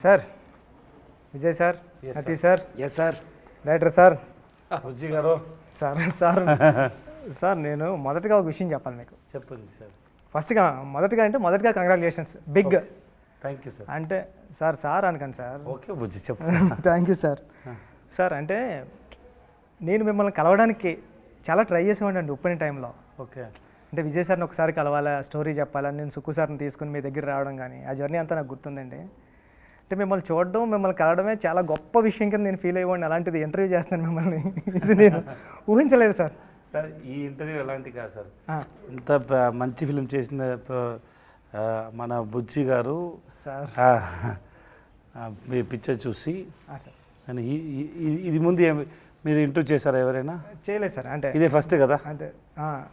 Sir Vijay sir అతి sir yes sir director sir Bujji గారు sir sir sir నేను మొదటగా ఒక విషయం చెప్పాలి మీకు. చెప్పండి సార్. మొదటగా congratulations big. Thank you sir. అంటే సార్ అనకండి సార్. ఓకే బుజ్జి చెప్పండి. Thank you sir. సార్ అంటే నేను మిమ్మల్ని కలవడానికి చాలా ట్రై చేసేవాడిని ఓపెనింగ్ టైంలో. ఓకే. అంటే విజయ్ సార్ని ఒకసారి కలవాలా, స్టోరీ చెప్పాలని నేను సుక్కు సార్ని తీసుకుని మీ దగ్గర రావడం కానీ ఆ జర్నీ అంతా నాకు గుర్తుందండి. అంటే మిమ్మల్ని చూడడం, మిమ్మల్ని కలవడమే చాలా గొప్ప విషయం కింద నేను ఫీల్ అయ్యేవాడిని. అలాంటిది ఇంటర్వ్యూ చేస్తున్నాను మిమ్మల్ని, ఇది నేను ఊహించలేదు సార్. సార్ ఈ ఇంటర్వ్యూ ఎలాంటి కాదు సార్. ఇంత మంచి ఫిలిం చేసిన మన బుజ్జి గారు సార్ మీ పిక్చర్ చూసి అని ఇది ముందు మీరు ఇంటర్వ్యూ చేశారా ఎవరైనా? చేయలేదు సార్. అంటే ఇదే ఫస్ట్ కదా? అంటే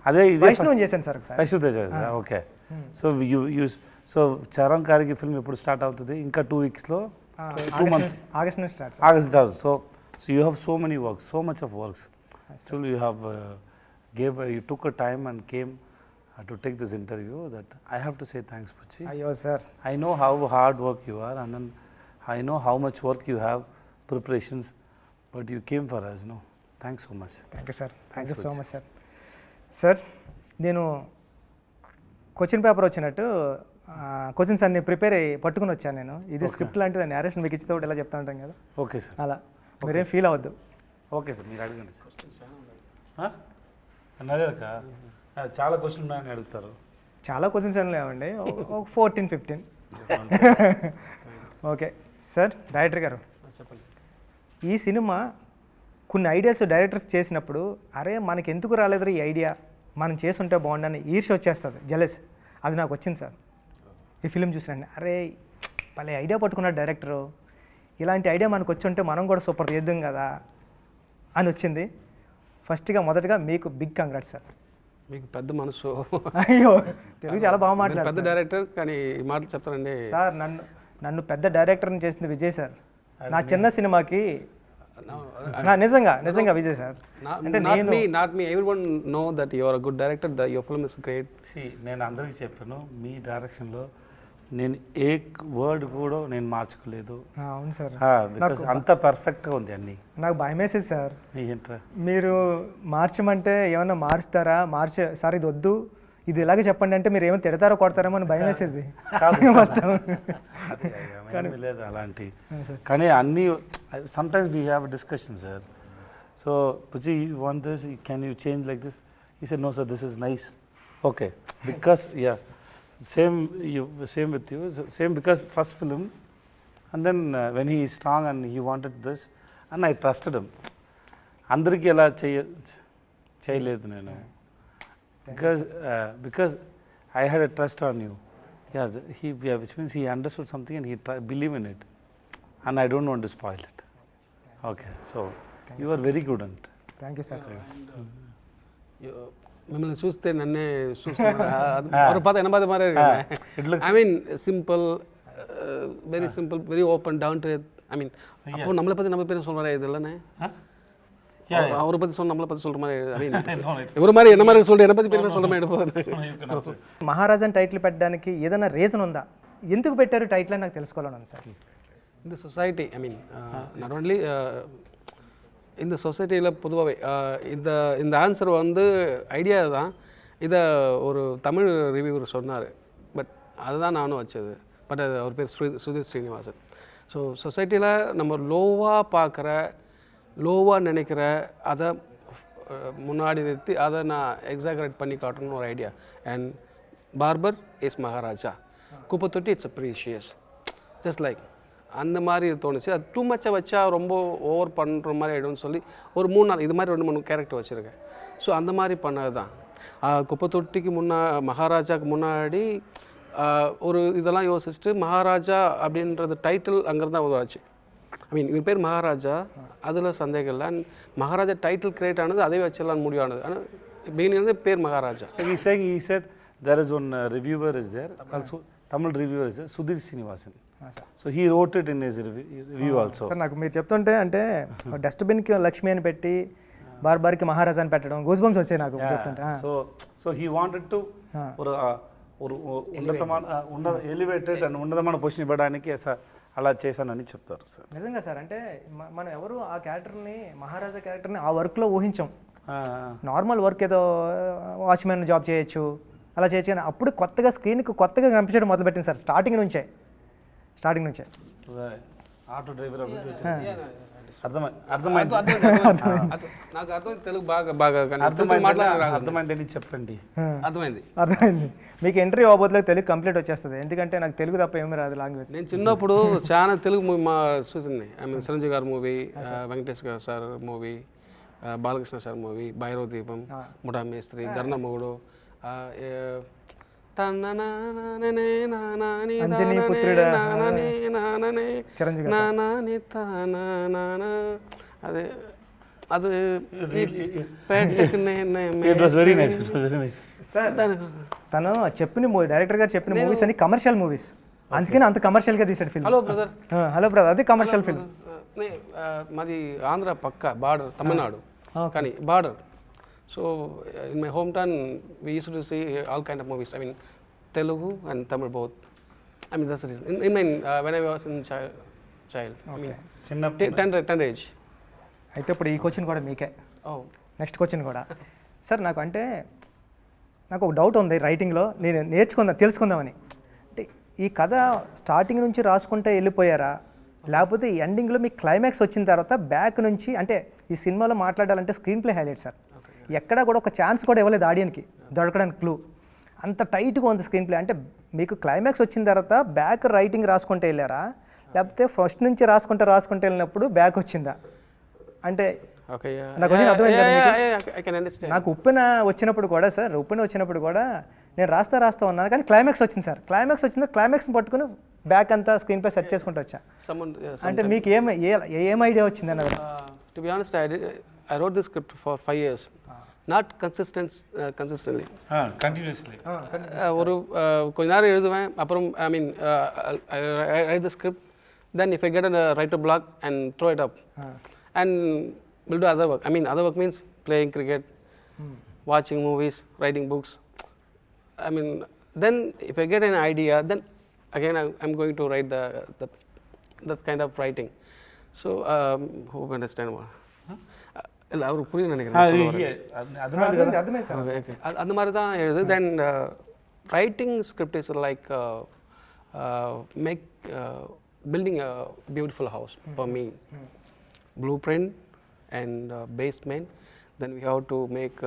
అదే ఇదే చేశాను sir. Vaishnav Tej. Okay. So Charan గారికి ఫిల్మ్ ఎప్పుడు స్టార్ట్ అవుతుంది? ఇంకా 2 వీక్స్లో, 2 months, ఆగస్ట్ నుంచి start. So you have so many works, so much of works. Actually you have you took a time and came to take this interview. That I have to say thanks, Puchi. Ayyo sir, I know how hard work you are, and then I know how much work you have, preparations, but you came for us, no? Thanks so much. Thank you sir. Thank you so much sir. Sir, నేను question paper వచ్చినట్టు questions అన్ని prepare అయ్యి పట్టుకుని వచ్చాను నేను. ఇది script లాంటిది, narration మీకు ఇచ్చితే ఇలా చెప్తా ఉంటాం కదా. Okay sir. అలా మీరేం ఫీల్ అవ్వద్దు. ఓకే సార్, మీరు అడగండి సార్. అడగక చాలా క్వశ్చన్ ఉన్నాయని అడుగుతారు. చాలా క్వశ్చన్స్ ఏం లేవండి, 14-15. Okay sir. డైరెక్టర్ గారు చెప్పండి. ఈ సినిమా కొన్ని ఐడియాస్ డైరెక్టర్స్ చేసినప్పుడు అరే మనకి ఎందుకు రాలేదు ఈ ఐడియా, మనం చేసుంటే బాగుండని ఈర్ష్య వచ్చేస్తుంది, జెలస్. అది నాకు వచ్చింది సార్ ఈ ఫిలిం చూసినండి. అరే భలే ఐడియా పట్టుకున్నాడు డైరెక్టరు, ఇలాంటి ఐడియా మనకు వచ్చి ఉంటే మనం కూడా సూపర్ చేద్దాం కదా అని వచ్చింది. మొదటగా మీకు బిగ్ కంగ్రాట్స్ సార్. మీకు పెద్ద మనసు. అయ్యో తెలుగు చాలా బాగా మాట్లాడారు. పెద్ద డైరెక్టర్ కానీ ఈ మాటలు చెప్తారండి సార్. నన్ను పెద్ద డైరెక్టర్ని చేసింది విజయ్ సార్. నా చిన్న సినిమాకి నిజంగా విజయ్ సార్. అంటే not me everyone know that you are a good director, the your film is great. నేను అందరికీ చెప్పాను, మీ డైరెక్షన్లో నేను ఏ వర్డ్ కూడా నేను మార్చుకోలేదు. అవును సార్, బికాస్ అంత పర్ఫెక్ట్గా ఉంది అన్నీ. నాకు భయం వేసేది సార్, ఏంట్రా మీరు మార్చమంటే ఏమన్నా మారుస్తారా, సార్ ఇది వద్దు, ఇది ఇలాగే చెప్పండి అంటే మీరు ఏమైనా తిడతారో కొడతారేమో అని భయం వేసేది. లేదు అలాంటి. కానీ అన్నీ sometimes we have discussion sir. So Puchi you want this, can you change like this? He said no sir, this is nice. Okay, because same with you, same because first film, and then when he is strong and he wanted this and I trusted him. Andariki ela cheyaledu nenu, because I had a trust on you. Which means he understood something and he believed in it, and I don't want to spoil it. Okay, so you are very good at it. Thank you sir. మిమ్మల్ని చూస్తే నన్నే చూస్తున్నారు. పాత 80 మారే. I mean simple, very simple, very open, down to earth. I mean அப்போ நம்மளை பற்றி நம்ம பேரும் சொல்கிற இது இல்லைண்ணே, அவரை பற்றி நம்மளை பற்றி சொல்கிற மாதிரி. ஐ மீன் ఎవరి மாதிரி என்ன மாதிரி சொல்கிற என்னை பற்றி பேருமே சொல்கிற மாதிரி எடுப்போம். మహారాజన్ టైటిల్ పెట్టడానికి ఏదైనా రీజన్ ఉందా? ఎందుకు పెట్టారు టైటిల్ అని నాకు తెలుసుకోవాలని సార్. இந்த society, I mean not only இந்த சொசைட்டியில் பொதுவாகவே இந்த ஆன்சர் வந்து ஐடியா தான். இதை ஒரு தமிழ் ரிவ்யூவர் சொன்னார், பட் அதுதான் நானும் வச்சது. பட் அது அவர் பேர் சுதீர் ஸ்ரீனிவாசன். ஸோ சொசைட்டியில் நம்ம லோவாக பார்க்குற, லோவாக நினைக்கிற அதை முன்னாடி நிறுத்தி அதை நான் எக்ஸாகரேட் பண்ணி காட்டணும்னு ஒரு idea. And barber is Maharaja, குப்பை தொட்டி it's a precious, just like அந்த மாதிரி தோணுச்சு. அது டூ மச்சாக வச்சா ரொம்ப ஓவர் பண்ணுற மாதிரி ஆகிடும்னு சொல்லி ஒரு 3-4 இது மாதிரி 2-3 கேரக்டர் வச்சுருக்கேன். ஸோ அந்த மாதிரி பண்ணது தான். குப்பை தொட்டிக்கு மகாராஜாவுக்கு முன்னாடி ஒரு இதெல்லாம் யோசிச்சுட்டு மகாராஜா அப்படின்றது டைட்டில் அங்கேருந்து தான் உருவாச்சு. ஐ மீன் இவர் பேர் மகாராஜா, அதில் சந்தேகம் இல்லை. அண்ட் மகாராஜா டைட்டில் கிரியேட் ஆனது அதே வச்சிடலான்னு முடிவானது. ஆனால் பிகினிங் பேர் Maharaja. He said there is one reviewer is there, also Tamil reviewer is there, Sudhir Srinivasan. So he wrote it in his review also. Sir నాకు మీరు చెప్తుంటే అంటే డస్ట్బిన్కి లక్ష్మి అని పెట్టి బార్బార్కి మహారాజా అని పెట్టడం గూస్ బంప్స్ వచ్చాయి నాకు చెప్తుంటే. సో he wanted to ஒரு ఉన్నతమైన ఎలివేటెడ్ అండ్ ఉన్నతమైన పొజిషన్ ఇవ్వడానికి అలా చేశానని చెప్తారు సార్. నిజంగా సార్, అంటే మనం ఎవరు ఆ క్యారెక్టర్ని, మహారాజా క్యారెక్టర్ని ఆ వర్క్లో ఊహించాం. నార్మల్ వర్క్ ఏదో వాచ్మెన్ జాబ్ చేయొచ్చు, అలా చేయొచ్చు, కానీ అప్పుడు కొత్తగా స్క్రీన్కి కొత్తగా కనిపించడం మొదలుపెట్టింది సార్. స్టార్టింగ్ నుంచే ఆటో డ్రైవర్ నాకు అర్థమైంది, తెలుగు బాగా అర్థమైందని చెప్పండి. అర్థమైంది. మీకు ఎంట్రీ అవ్వబోతులకు తెలుగు కంప్లీట్ వచ్చేస్తుంది, ఎందుకంటే నాకు తెలుగు తప్ప ఏమీ రాదు లాంగ్వేజ్. నేను చిన్నప్పుడు చాలా తెలుగు మూవీ మా చూసింది. ఐ మీన్ చిరంజీవి గారి మూవీ, వెంకటేష్ గారు sir movie, Balakrishna sir movie, Bhairava దీపం, ముఠా మేస్త్రి, గర్ణమూడు, అదే అది తను చెప్పిన మూవీ, డైరెక్టర్ గారు చెప్పిన మూవీస్ అన్ని కమర్షియల్ మూవీస్, అందుకని అంత కమర్షియల్గా తీసాడు film. Hello brother, hello brother, అది కమర్షియల్ ఫిల్మ్. మాది ఆంధ్ర పక్క బార్డర్, తమిళనాడు కానీ border. So in my home town we use to see all kind of movies. I mean Telugu and Tamil both. I mean that's the reason. When I was in child. I mean 10 age. అయితే ఇప్పుడు ఈ question కూడా మీకే. Next question కూడా sir, నాకు ఒక doubt ఉంది రైటింగ్లో, నేను తెలుసుకుందామని. అంటే ఈ కథ స్టార్టింగ్ నుంచి రాసుకుంటే వెళ్ళిపోయారా, లేకపోతే ఈ ఎండింగ్లో మీ క్లైమాక్స్ వచ్చిన తర్వాత బ్యాక్ నుంచి, అంటే ఈ సినిమాలో మాట్లాడాలంటే స్క్రీన్ ప్లే హైలైట్ సార్, ఎక్కడా కూడా ఒక ఛాన్స్ కూడా ఇవ్వలేదు ఆడియన్కి దొరకడానికి క్లూ, అంత టైట్గా ఉంది స్క్రీన్ ప్లే. అంటే మీకు క్లైమాక్స్ వచ్చిన తర్వాత బ్యాక్ రైటింగ్ రాసుకుంటే వెళ్ళారా, లేకపోతే ఫస్ట్ నుంచి రాసుకుంటే వెళ్ళినప్పుడు బ్యాక్ వచ్చిందా? అంటే నాకు ఉప్పెన వచ్చినప్పుడు కూడా సార్, నేను రాస్తా ఉన్నాను, కానీ క్లైమాక్స్ వచ్చింది సార్. క్లైమాక్స్ని పట్టుకుని బ్యాక్ అంతా స్క్రీన్ ప్లే సెట్ చేసుకుంటూ వచ్చా. అంటే మీకు ఏం ఐడియా వచ్చింది అన్నది? To be honest, I wrote this script for 5 years. Not consistently. Continuously. ஒரு கொஞ்ச நேரம் எழுதுவேன், அப்புறம் I mean I write the script, then if I get a writer block and throw it up and will do other work. I mean other work means playing cricket, watching movies, writing books. I mean then if I get an idea, then again I'm going to write that kind of writing. So hope you understand what. இல்லை அவருக்கு புரியும் நினைக்கிறேன். அந்த மாதிரி தான் எழுது. Then writing script is like make building a beautiful house for me. Blue print and basement, then we have to make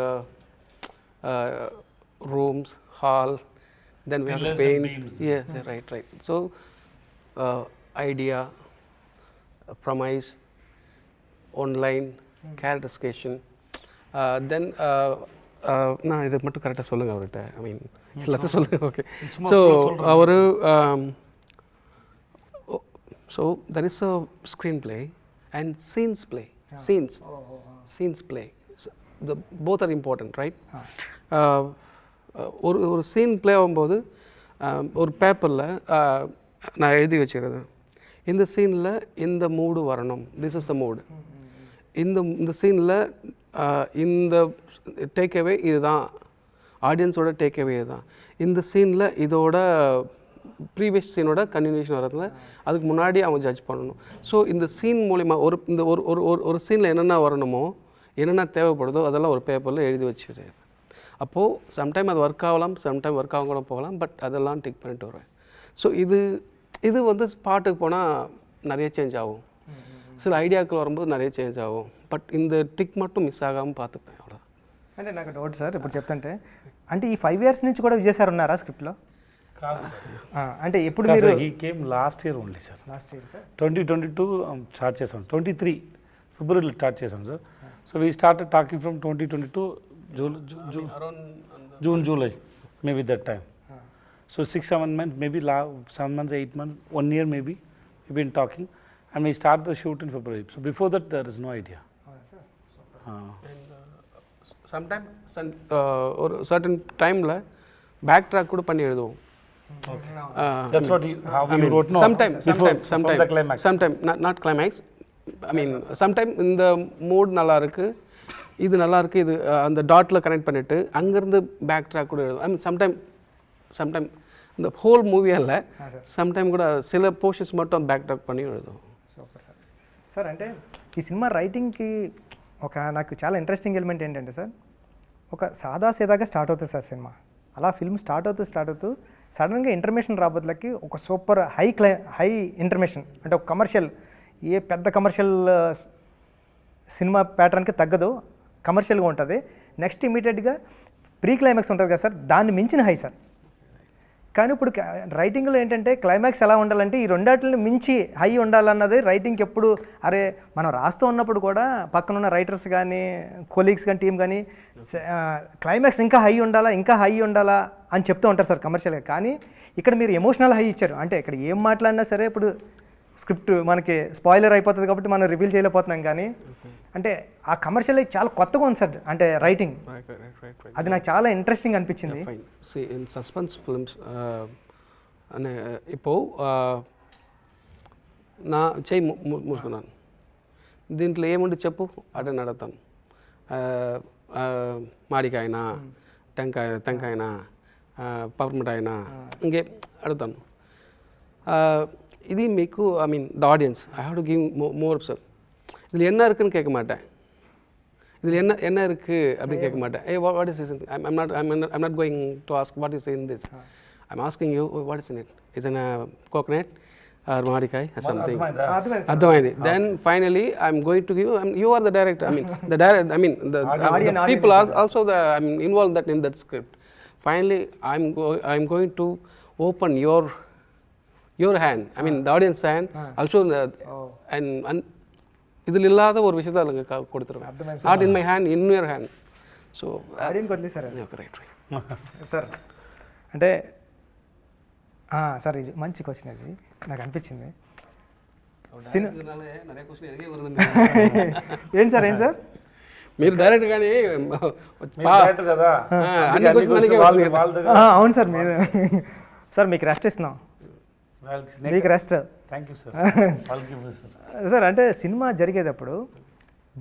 rooms, hall, then we have to paint. Yes, right. So idea, premise, online, characterization, then நான் இதை மட்டும் கரெக்டாக சொல்லுங்கள் அவர்கிட்ட. ஐ mean எல்லாத்தையும் சொல்லுங்கள். Okay. So அவர் so there is a screenplay and scenes play. Scenes play both are important, right? ஒரு சீன் பிளே ஆகும்போது ஒரு பேப்பரில் நான் எழுதி வச்சுருது, இந்த சீனில் இந்த மூடு வரணும், திஸ் இஸ் த மூடு. இந்த சீனில் இந்த டேக்அவே இதுதான், ஆடியன்ஸோட டேக்அவே இதுதான். இந்த சீனில் இதோட ப்ரீவியஸ் சீனோட கன்டினியூஷன் வரதுல அதுக்கு முன்னாடி அவங்க ஜட்ஜ் பண்ணணும். ஸோ இந்த சீன் மூலிமா ஒரு சீனில் என்னென்ன வரணுமோ, என்னென்ன தேவைப்படுதோ அதெல்லாம் ஒரு பேப்பரில் எழுதி வச்சுரு. அப்போது சம்டைம் அது ஒர்க் ஆகலாம், சம்டைம் ஒர்க் ஆகும் கூட போகலாம், பட் அதெல்லாம் டிக் பண்ணிட்டு வருவேன். ஸோ இது வந்து ஸ்பாட்டுக்கு போனால் நிறைய சேஞ்ச் ஆகும், சில ఐడియాக்கள் வரும்போது நிறைய చేంజ్ ఆகும், బట్ இந்த టిక్ మట్టు మిస్ ఆగాము పాతపై అవ్వడా. అంటే నాకు డౌట్ సార్, ఇప్పుడు చెప్తుంటే అంటే ఈ 5 years నుంచి కూడా విజయ్ సార్ ఉన్నారా స్క్రిప్ట్లో? అంటే ఎప్పుడు మీరు? He came last year only sir. 2022 start చేసాం, 23 ఫిబ్రవరిలో స్టార్ట్ చేసాం sir. So we started talking from 2022 June July maybe that time. So 6-7 months, maybe 7 months, 8 months, 1 year maybe we've been talking. And we start the shoot in February. So before that, there is no idea. Sometimes ஒரு certain timeல back track கூட பண்ணி எழுதுவோம். That's what how you wrote. No, sometime the climax. Sometime not climax. I mean sometime இந்த mood நல்லா இருக்கு, இது நல்லா இருக்கு, இது அந்த டாட்ல கனெக்ட் பண்ணிட்டு அங்க இருந்து பேக் ட்ராக் கூட எழுதுவோம். I mean sometime இந்த ஹோல் மூவியால் சம்டைம் கூட சில போர்ஷன்ஸ் மட்டும் பேக் ட்ராக் பண்ணி எழுதும். Super sir. సార్ అంటే ఈ సినిమా రైటింగ్కి నాకు చాలా ఇంట్రెస్టింగ్ ఎలిమెంట్ ఏంటంటే సార్, ఒక సాదాసీదాగా స్టార్ట్ అవుతుంది సార్ సినిమా. అలా ఫిల్మ్ స్టార్ట్ అవుతూ సడన్గా ఇంటర్మేషన్ రాబోతులకి ఒక సూపర్ హై ఇంటర్మేషన్, అంటే ఒక కమర్షియల్, ఏ పెద్ద కమర్షియల్ సినిమా ప్యాటర్న్కి తగ్గదు, కమర్షియల్గా ఉంటుంది. నెక్స్ట్ ఇమీడియట్గా ప్రీ క్లైమాక్స్ ఉంటుంది కదా సార్, దాన్ని మించిన హై సార్. కానీ ఇప్పుడు రైటింగ్లో ఏంటంటే క్లైమాక్స్ ఎలా ఉండాలంటే ఈ రెండాటిని మించి హై ఉండాలన్నది రైటింగ్కి ఎప్పుడు. అరే మనం రాస్తూ ఉన్నప్పుడు కూడా పక్కన ఉన్న రైటర్స్ కానీ కొలీగ్స్ కానీ టీం కానీ క్లైమాక్స్ ఇంకా హై ఉండాలా అని చెప్తూ ఉంటారు సార్ కమర్షియల్గా. కానీ ఇక్కడ మీరు ఎమోషనల్ హై ఇచ్చారు. అంటే ఇక్కడ ఏం మాట్లాడినా సరే ఇప్పుడు స్క్రిప్ట్ మనకి స్పాయిలర్ అయిపోతుంది కాబట్టి మనం రివీల్ చేయలేకపోతున్నాం. కానీ అంటే ఆ కమర్షియల్ చాలా కొత్తగా ఉంది సార్, అంటే రైటింగ్ అది నాకు చాలా ఇంట్రెస్టింగ్ అనిపించింది. ఇన్ సస్పెన్స్ ఫిల్మ్స్ అనే ఇప్పుడు నా చేయి మూసుకున్నాను, దీంట్లో ఏముండి చెప్పు అంటే అడుగుతాను. మాడికాయనా, టెంకాయనా, పవర్మిఠాయినా, ఇంకే అడుగుతాను. இது మీకు I mean the audience I have to give more sir. இதில் என்ன இருக்குன்னு கேட்க மாட்டேன், இதில் என்ன இருக்குது அப்படின்னு கேட்க மாட்டேன். A what is is I'm not going to ask what is in this. I'm asking you what is in it. Is in coconut or மாடிக்காய் ஆர் சம்திங். అర్థమైంది. Then finally I'm going to give, you are the director, I mean the people are also the I'm involved that in that script. Finally I'm going to open your hand, I mean the audience hand also, and இதில் இல்லாத ஒரு விஷயத்தை அதில் கொடுத்துருவேன். Not in my hand, in your hand. So audience వదిలే sir. Right sir అంటే sir ఇది మంచి క్వశ్చన్, అది నాకు అనిపించింది. ఏంటి సార్ మీరు డైరెక్ట్ కానీ కదా. అవును సార్, మీరు సార్ మీకు రెస్ట్ ఇస్తున్నాం, మీకు rest. Thank you sir. Sir అంటే సినిమా జరిగేటప్పుడు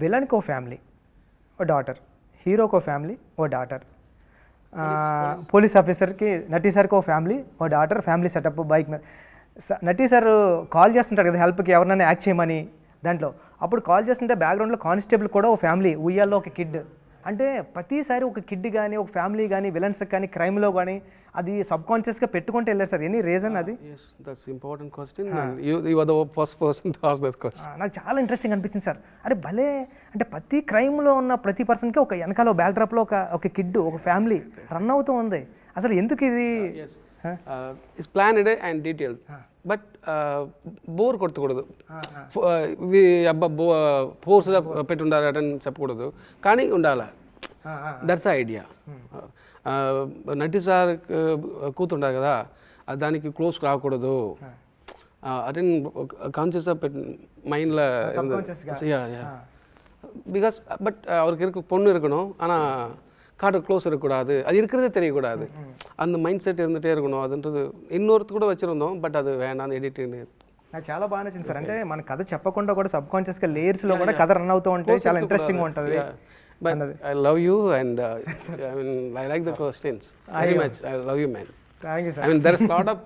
విలన్కి ఓ ఫ్యామిలీ, ఓ డాటర్, హీరోకి ఓ ఫ్యామిలీ, ఓ డాటర్, పోలీస్ ఆఫీసర్కి నటీ సార్కి ఓ ఫ్యామిలీ, ఓ డాటర్, ఫ్యామిలీ సెటప్ బైక్ మీద. నటీ సార్ కాల్ చేస్తుంటారు కదా హెల్ప్కి, ఎవరినైనా యాక్ట్ చేయమని. దాంట్లో అప్పుడు కాల్ చేస్తుంటే బ్యాక్గ్రౌండ్లో కానిస్టేబుల్ కూడా ఓ ఫ్యామిలీ, ఉయ్యాల్లో ఒక కిడ్. అంటే ప్రతిసారి ఒక కిడ్ కానీ ఒక ఫ్యామిలీ కానీ విలన్స్ కానీ క్రైమ్లో కానీ అది సబ్ కాన్షియస్గా పెట్టుకుంటూ వెళ్ళారు సార్. ఎనీ రీజన్ అది? That's important question. You are the first person to ask this question. నాకు చాలా ఇంట్రెస్టింగ్ అనిపించింది సార్. అరే భలే, అంటే ప్రతి క్రైమ్లో ఉన్న ప్రతి పర్సన్కి ఒక వెనకాల బ్యాక్ డ్రాప్లో ఒక కిడ్, ఒక ఫ్యామిలీ రన్ అవుతూ ఉంది. అసలు ఎందుకు ఇది? It's planned and detailed, but bore కొట్టకూడదు. అబ్బా ఫోర్స్గా పెట్టి ఉండాలని చెప్పకూడదు, కానీ ఉండాలా. That's idea. నటి సార్ కూతుంటారు కదా, దానికి క్లోజ్ రాకూడదు. అదే కాన్షియస్గా పెట్టి மைண்டில் பிகாஸ் பட் அவருக்கு இருக்க பொண்ணு இருக்கணும், ஆனால் கார்டு க்ளோஸ் இருக்கக்கூடாது, அது இருக்கிறதே தெரியக்கூடாது. அந்த மைண்ட் செட் இருந்துகிட்டே இருக்கணும். அதுன்றது இன்னொருத்து కూడా వచ్చిருந்தோம், బట్ అది వేణాను ఎడిటింగ్. నాకు చాలా బాగా నచ్చింది సార్. అంటే మన కథ చెప్పకుండా కూడా సబ్ కాన్షియస్గా లేయర్స్లో కూడా కథ రన్ అవుతూ ఉంటే చాలా ఇంట్రెస్టింగ్ ఉంటుంది. But I love you and I mean I like the questions very much. I love you, man. Thank you sir. I mean there is a lot of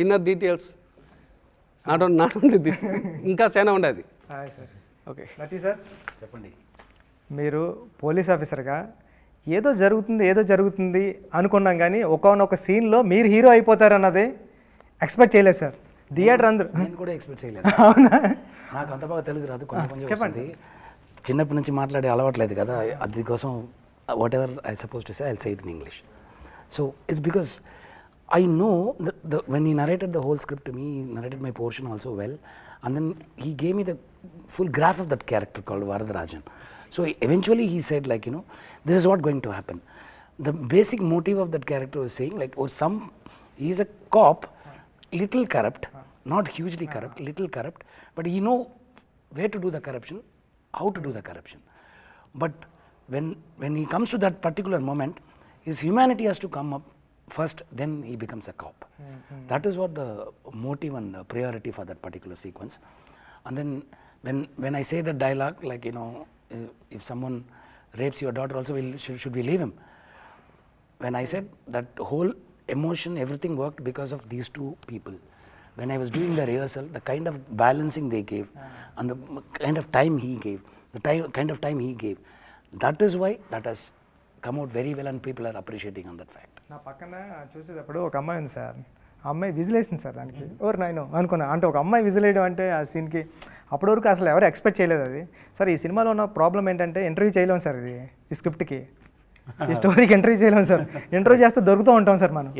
inner details, not only this. ఇంకా చాలా ఉండదు. Hi sir. Okay నటి sir చెప్పండి. మీరు police ఆఫీసర్గా ఏదో జరుగుతుంది అనుకున్నాం, కానీ ఒకనొక సీన్లో మీరు హీరో అయిపోతారన్నది ఎక్స్పెక్ట్ చేయలేదు సార్. థియేటర్ అందరూ. నేను కూడా ఎక్స్పెక్ట్ చేయలేదు. అవునా? నాకు అంత బాగా తెలుగు రాదు, కొంచెం చెప్పండి. చిన్నప్పటి నుంచి మాట్లాడే అలవాట్లేదు కదా, అది కోసం what ever I suppose to say I say it in English. So it's because I know when he narrated the whole script to me, he narrated my portion also well, and then he gave me the full graph of that character called Varadarajan. So eventually he said, like, you know, this is what going to happen. The basic motive of that character was saying, like, oh, he is a cop, little corrupt, not hugely corrupt, little corrupt, but he know where to do the corruption, how to do the corruption. But when he comes to that particular moment, his humanity has to come up first, then he becomes a cop. That is what the motive and the priority for that particular sequence. And then when I say that dialogue, like, you know, if someone rapes your daughter also, should we leave him? When I said that whole emotion, everything worked because of these two people. When I was doing the rehearsal, the kind of balancing they gave and the kind of time he gave, kind of time he gave, that is why that has come out very well and people are appreciating on that fact. నా పక్కన చూసేటప్పుడు ఒక అమ్మాయి ఉంది sir, ఆ అమ్మాయి విజిలేసింది sir దానికి. Or నాయనో అనుకున్నా, అంటే ఒక అమ్మాయి విజిలేయడం అంటే ఆ సీన్కి అప్పటి వరకు అసలు ఎవరు ఎక్స్పెక్ట్ చేయలేదు అది. సార్ ఈ సినిమాలో ఉన్న ప్రాబ్లం ఏంటంటే ఇంటర్వ్యూ చేయలేము సార్, ఇది ఈ స్క్రిప్ట్కి ఈ స్టోరీకి ఇంటర్వ్యూ చేయలేము సార్. ఇంటర్వ్యూ చేస్తే దొరుకుతూ ఉంటాం సార్ మనం,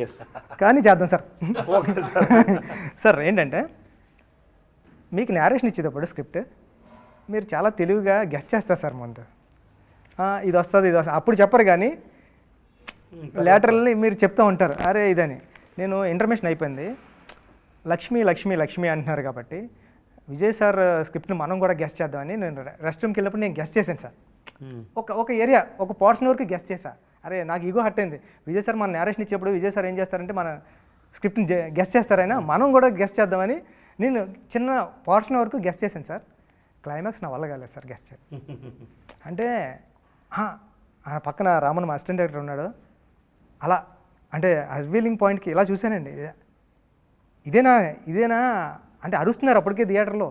కానీ చేద్దాం సార్. సార్ ఏంటంటే మీకు నేరేషన్ ఇచ్చేటప్పుడు స్క్రిప్ట్ మీరు చాలా తెలివిగా గెస్ట్ చేస్తారు సార్ ముందు, ఇది వస్తుంది ఇది వస్తుంది అప్పుడు చెప్పరు, కానీ లేటరల్ని మీరు చెప్తూ ఉంటారు అరే ఇదని. నేను ఇంటర్మేషన్ అయిపోయింది, లక్ష్మి లక్ష్మి లక్ష్మి అంటున్నారు కాబట్టి విజయ్ సార్ స్క్రిప్ట్ని మనం కూడా గెస్ట్ చేద్దామని నేను రెస్ట్ రూమ్కి వెళ్ళినప్పుడు నేను గెస్ట్ చేశాను సార్. ఒక ఏరియా ఒక పోర్షన్ వరకు గెస్ట్ చేశా. అరే నాకు ఈగో హర్ట్ అయింది, విజయ్ సార్ మన నేరేషన్ ఇచ్చేప్పుడు విజయ్ సార్ ఏం చేస్తారంటే మన స్క్రిప్ట్ని గెస్ట్ చేస్తారైనా మనం కూడా గెస్ట్ చేద్దామని నేను చిన్న పోర్షన్ వరకు గెస్ట్ చేశాను సార్. క్లైమాక్స్ నా వల్ల కాలేదు సార్ గెస్ట్ చేయడం. అంటే పక్కన రామన్ మా అసిస్టెంట్ డైరెక్టర్ ఉన్నాడు, అలా అంటే రివీలింగ్ పాయింట్కి ఇలా చూశానండి, ఇదేనా ఇదేనా అంటే అరుస్తున్నారు అప్పటికే థియేటర్లో.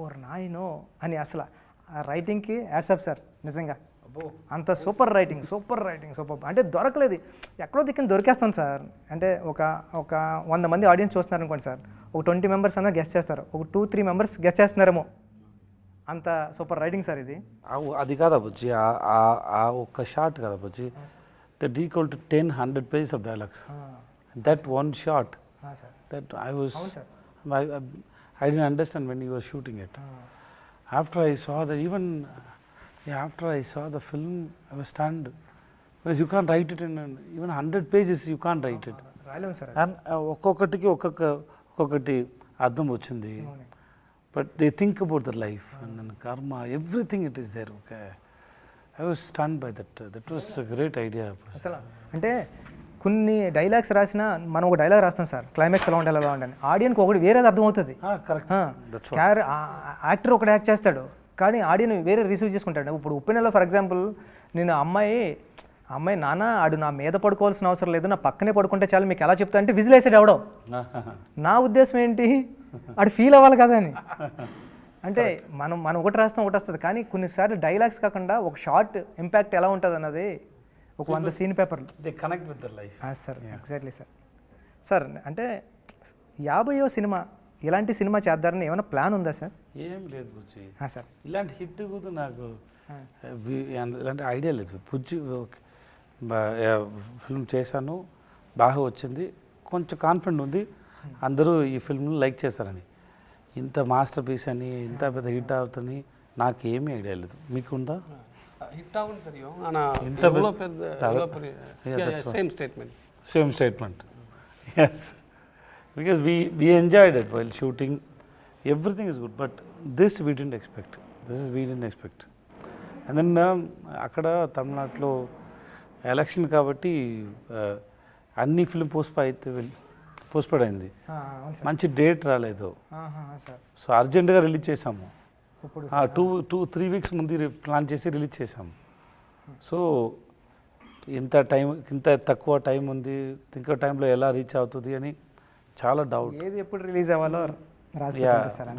ఓర్ నాయనో అని. అసలు ఆ రైటింగ్కి యాడ్సప్ సార్, నిజంగా అంత సూపర్ రైటింగ్ సూపర్ అంటే దొరకలేదు, ఎక్కడో దిక్కుని దొరికేస్తాం సార్. అంటే ఒక 100 మంది ఆడియన్స్ చూస్తున్నారు అనుకోండి సార్, ఒక 20 మెంబర్స్ అన్నా గెస్ట్ చేస్తారు, ఒక 2-3 మెంబర్స్ గెస్ట్ చేస్తున్నారేమో, అంత సూపర్ రైటింగ్ సార్ ఇది. అది కాదా బుజ్జి, ఆ ఒక్క షాట్ కదా Bujji, that equal to 10-100 pages of dialogues. That one shot, that I didn't understand when you were shooting it. After I saw the after I saw the film, I was stunned, because you can't write it in even 100 pages. You can't write it. రాయలేము sir. And ఒక్కొక్కటికి ఒక్కొక్కటి అర్థం వచ్చింది. But they think about their life and then karma, everything it is there. Okay, I was stunned by that. That was a great idea. అసలు అంటే కొన్ని dialogues రాసినా మనం ఒక డైలాగ్ రాస్తాం సార్, క్లైమాక్స్ ఎలా ఉండాలి ఎలా ఉండాలి, ఆడియన్కి ఒకటి వేరేది అర్థమవుతుంది. యాక్టర్ ఒకటి యాక్ట్ చేస్తాడు కానీ ఆడియన్ వేరే రిసీవ్ చేసుకుంటాడు. ఇప్పుడు ఉప్పెనలో ఫర్ ఎగ్జాంపుల్ నేను అమ్మాయి నాన్న ఆడు నా మీద పడుకోవాల్సిన అవసరం లేదు, నా పక్కనే పడుకుంటే చాలు మీకు ఎలా చెప్తా అంటే విజిల్ వేసాడు ఎవడో. నా ఉద్దేశం ఏంటి, ఆడు ఫీల్ అవ్వాలి కదా అని. అంటే మనం ఒకటి రాస్తాం ఒకటి వస్తుంది, కానీ కొన్నిసార్లు డైలాగ్స్ కాకుండా ఒక షార్ట్ ఇంపాక్ట్ ఎలా ఉంటుంది అన్నది ఒక 100 సీన్ పేపర్లు they connect with their life. Sir exactly sir. Sir అంటే 50వ సినిమా ఇలాంటి సినిమా చేద్దారని ఏమైనా ప్లాన్ ఉందా సార్? ఏం లేదు బుజ్జి సార్, ఇలాంటి హిట్ కూడా నాకు ఇలాంటి ఐడియా లేదు. బుజ్జి ఫిల్మ్ చేశాను, బాగా వచ్చింది, కొంచెం కాన్ఫిడెంట్ ఉంది అందరూ ఈ ఫిల్మ్ని లైక్ చేశారని. ఇంత మాస్టర్ పీస్ అని ఇంత పెద్ద హిట్ అవుతుంది నాకు ఏమీ ఐడియా లేదు. మీకుందా? హిట్ ఆగుంది தெரியும் ஆனா இவ்வளவு பெரிய same statement. yes, because we enjoyed it while shooting, everything is good, but this we didn't expect. And then అక్కడ తమిళనాడులో ఎలక్షన్ కాబట్టి అన్ని ఫిల్మ్ పోస్ట్పోడ్ అయింది, మంచి డేట్ రాలేదు. సో అర్జెంటుగా రిలీజ్ చేసాము, 2-3 weeks ముందు ప్లాన్ చేసి రిలీజ్ చేసాము. సో ఇంత తక్కువ టైం ఉంది, ఇంకో టైంలో ఎలా రీచ్ అవుతుంది అని చాలా డౌట్. ఏది ఎప్పుడు రిలీజ్ అవ్వాలో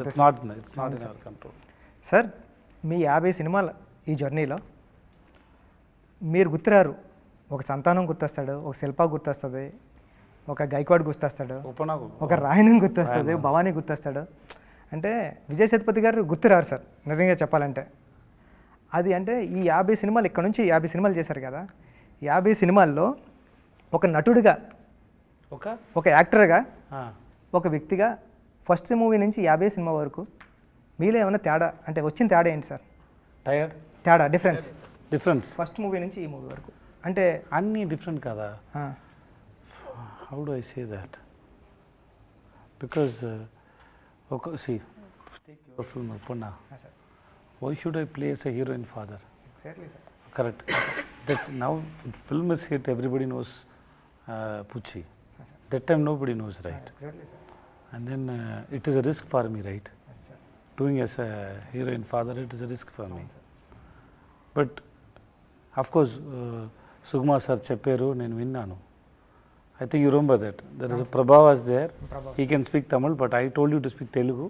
it's not in our control. Sir మీ 50 సినిమాలు ఈ జర్నీలో మీరు గుర్తురారు, ఒక సంతానం గుర్తొస్తాడు, ఒక శిల్ప గుర్తొస్తుంది, ఒక గైక్వాడ్ గుర్తొస్తాడు, ఒక రాయణం గుర్తొస్తుంది, భవానీ గుర్తొస్తాడు. అంటే విజయ్ సేతుపతి గారు గుర్తురారు సార్ నిజంగా చెప్పాలంటే. అది అంటే ఈ 50 సినిమాలు ఇక్కడ నుంచి 50 సినిమాలు చేశారు కదా, 50 సినిమాల్లో ఒక నటుడిగా, ఒక యాక్టర్గా, ఒక వ్యక్తిగా ఫస్ట్ మూవీ నుంచి 50 సినిమా వరకు మీలో ఏమైనా తేడా అంటే వచ్చిన తేడా ఏంటి సార్? తేడా డిఫరెన్స్ ఫస్ట్ మూవీ నుంచి ఈ మూవీ వరకు అంటే అన్నీ డిఫరెంట్ కదా. How do I say that, because see, take your film Uppuna. Why should I play as a heroine father? Exactly, sir. Correct. That's now film is hit, everybody knows Pucci. That time nobody knows, right? Exactly, sir. And then it is a risk for me, right? Yes, sir. Doing as a heroine father, it is a risk for me. But of course, Sugma sir చెప్పారు, నేను విన్నాను. I think you remember that. There is a Prabha was there. He can speak Tamil, but I told you to speak Telugu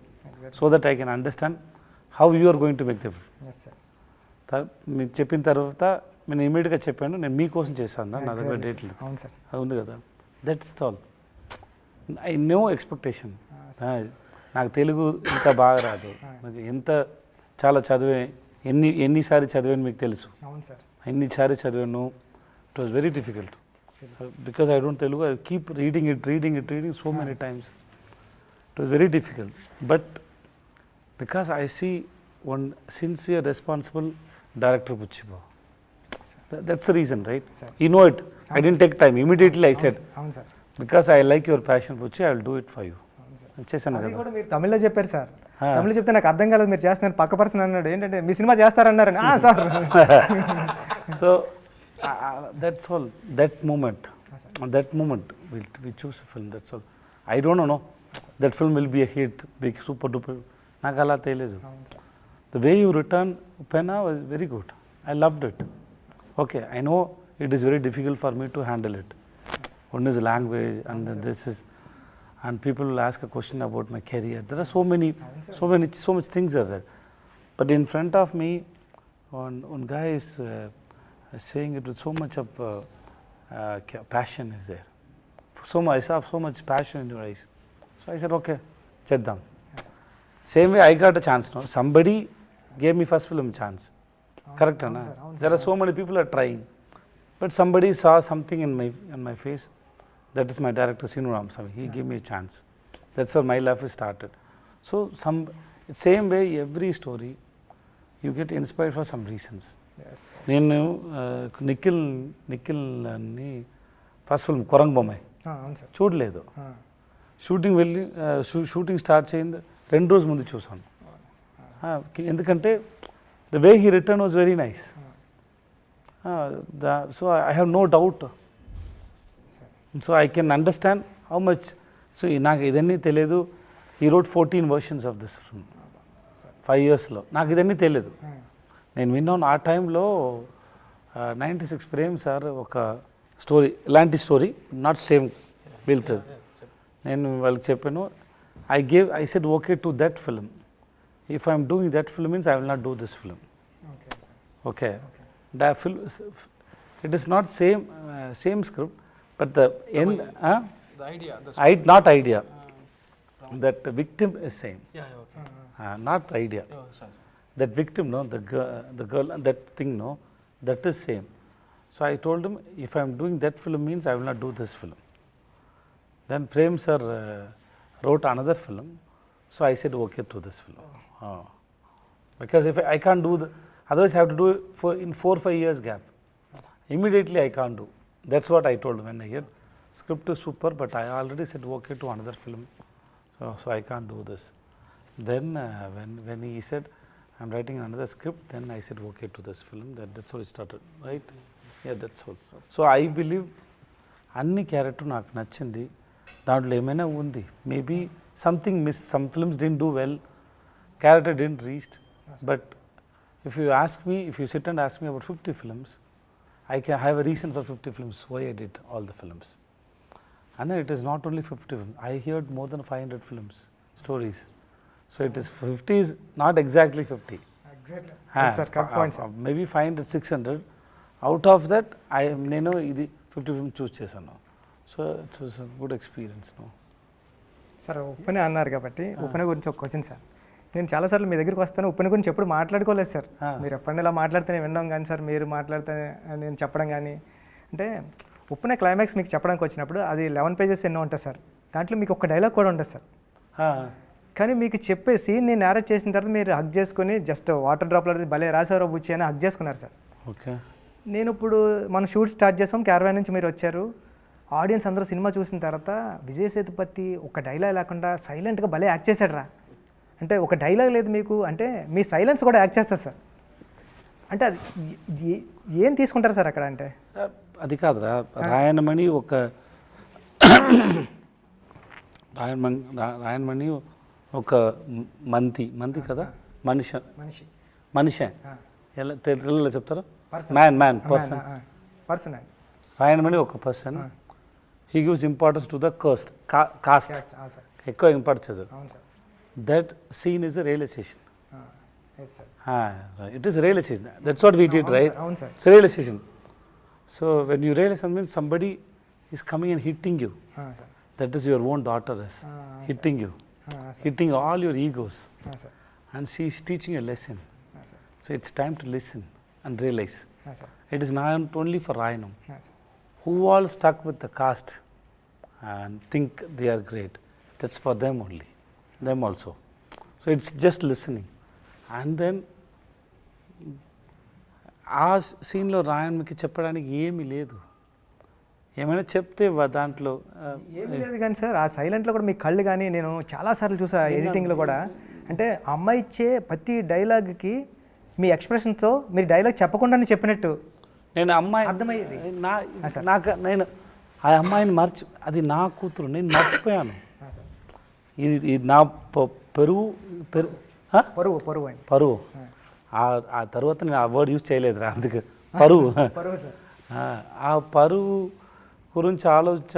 so that I can understand how you are going to make the film. Yes sir. మీరు చెప్పిన తర్వాత నేను ఇమీడియట్గా చెప్పాను, నేను మీకోసం చేశాను, నా దగ్గర డేట్ లేదు, అవును సార్. అది ఉంది కదా. That's all. I know expectation. నాకు తెలుగు ఇంకా బాగా రాదు, నాకు ఎంత చాలా చదివే, ఎన్నిసార్లు చదివాను మీకు తెలుసు, అవును సార్. ఎన్నిసార్లు చదివాను. It was very difficult because I don't Telugu. I keep reading so many times. It was very difficult. But because I see one sincere, responsible director, Puchiba. That's the reason, right? Sir. You know it. I didn't take time. Immediately I said, అవును sir. because I like your passion, Puchi, I will do it for you. చేశాను అది కదా. కూడా మీరు తమిళ్లో చెప్పారు sir. తమిళ చెప్తే నాకు అర్థం కాలేదు, మీరు చేస్తున్నారు. పక్క పర్సన్ అన్నాడు ఏంటంటే మీ సినిమా చేస్తారన్నారని. Sir. So that's all. That moment we choose a film. That's all. I don't know. That film will be a hit, big, super duper. నాకు అలా తెలియదు. The way you return Upena was very good. I loved it. Okay, I know it is very difficult for me to handle it. One is language, and then this is, and people will ask a question about my career. There are so much things are there. But in front of me, one guy is saying it with so much of passion is there. I saw so much passion in your eyes. So I said, okay, cheddam. Same way I got a chance now. Somebody gave me first film chance. Correct, na? There are so many people are trying. But somebody saw something in my face. That is my director, Sinu Ramasamy. He gave me a chance. That's how my life started. So same way, every story, you get inspired for some reasons. నేను నిఖిల్ అని first film కొరంగ్ Bommai అవును sir. చూడలేదు. Shooting start చేయింది 2 రోజుల ముందు చూసాను. ఎందుకంటే the way he return was very nice. So I have no doubt. So I can understand how much. సో నాకు ఇదన్నీ తెలియదు. ఈ road 14 versions of this film 5 yearsలో. నాకు ఇదన్నీ తెలియదు. నేను విన్నాను ఆ టైంలో 96 ప్రేమ్ సార్ ఒక స్టోరీ, ఇలాంటి స్టోరీ నాట్ సేమ్ వెళ్తుంది. నేను వాళ్ళకి చెప్పాను, I said okay to that film. If I am doing that film means I will not do this film. Okay. That film, it is not same script, but the end, The idea. not idea. That the victim is same. Yeah, okay. Not the idea. Oh, sorry. That victim, no, the girl, that thing, no, that is same. So I told him, if I am doing that film means I will not do this film. Then Prem sir wrote another film, so I said okay to this film. Because if I can't do otherwise I have to do it in 4-5 years gap. Immediately I can't do. That's what I told him when I heard script is super, but I already said okay to another film, so I can't do this. Then when he said I'm writing another script, then I said okay to this film. That's how it started, right? Yeah, that's all. So I believe అన్ని character నాకు నచ్చింది. దాంట్లో ఏమైనా ఉంది, maybe something miss, some films didn't do well, character didn't reached. But if you sit and ask me about 50 films, I can have a reason for 50 films why I did all the films. And then it is not only 50 films. I heard more than 500 films, stories. So it is 50 is not exactly 50. Exactly. That's a correct point, sir. Maybe 500, 600. Out of that, నేను ఇది 50 films choose చేశాను. So it was a good experience. No? Sir Uppena అన్నారు కాబట్టి ఉప్పెన గురించి ఒక question sir. నేను చాలాసార్లు మీ దగ్గరికి వస్తాను, ఉప్పెన గురించి ఎప్పుడు మాట్లాడుకోలేదు సార్. మీరు ఎప్పుడైనా ఇలా మాట్లాడితేనే వినడం కానీ సార్, మీరు మాట్లాడితే నేను చెప్పడం కానీ. అంటే ఉప్పెన క్లైమాక్స్ మీకు చెప్పడానికి వచ్చినప్పుడు అది 11 pages ఎన్నో ఉంటుంది సార్. దాంట్లో మీకు ఒక డైలాగ్ కూడా ఉంటుంది సార్. కానీ మీకు చెప్పే సీన్ నేను నేరేట్ చేసిన తర్వాత మీరు హగ్ చేసుకుని జస్ట్ వాటర్ డ్రాప్లో భలే రాసారో బుచ్చి అని హగ్ చేసుకున్నారు సార్. ఓకే. నేను ఇప్పుడు మనం షూట్ స్టార్ట్ చేసాం, క్యారవాన్ నుంచి మీరు వచ్చారు. ఆడియన్స్ అందరూ సినిమా చూసిన తర్వాత విజయ్ సేతుపతి ఒక డైలాగ్ లేకుండా సైలెంట్గా భలే యాక్ట్ చేశాడు రా అంటే, ఒక డైలాగ్ లేదు మీకు అంటే మీ సైలెన్స్ కూడా యాక్ట్ చేస్తారు సార్. అంటే అది ఏం తీసుకుంటారు సార్ అక్కడ? అంటే అది కాదురా, రాయనమణి ఒక రాయనమణి ఒక మంది కదా, మనిషి ఎలా తెలుగులో చెప్తారు? Man person. రాయనమణి ఒక person, he gives importance to the caste. Caste. అవును సార్ ఎక్కువ ఇంపార్టెన్స్ చేశారు. అవును sir That scene is a realization. Yes sir It is a realization. That's what we did, right? అవును sir It's a realization. So when you realize something, somebody is coming and hitting you. Sir That is your own daughter is hitting you, hitting all your egos, sir and she is teaching a lesson. So it's time to listen and realize. Sir It is not only for Rayanam. Sir Who all stuck with the caste and think they are great. That's for them only, them also. So it's just listening. And then ఆ సీన్లో రాయన్కి చెప్పడానికి ఏమీ లేదు. ఏమైనా చెప్తే దాంట్లో ఏమీ లేదు కానీ సార్ ఆ సైలెంట్లో కూడా మీ కళ్ళు కానీ నేను చాలాసార్లు చూసా ఎడిటింగ్లో కూడా అంటే అమ్మాయి ఇచ్చే ప్రతి డైలాగ్కి మీ ఎక్స్ప్రెషన్తో మీరు డైలాగ్ చెప్పకుండానే చెప్పినట్టు నేను అమ్మాయి అర్థమయ్యేది. నేను ఆ అమ్మాయిని అది నా కూతురు, నేను మర్చిపోయాను. ఇది నా పరువు పరువు అండి పరువు. ఆ తర్వాత నేను ఆ వర్డ్ యూజ్ చేయలేదురా, అందుకే పరువు. పరువు సార్ ఆ పరువు గురించి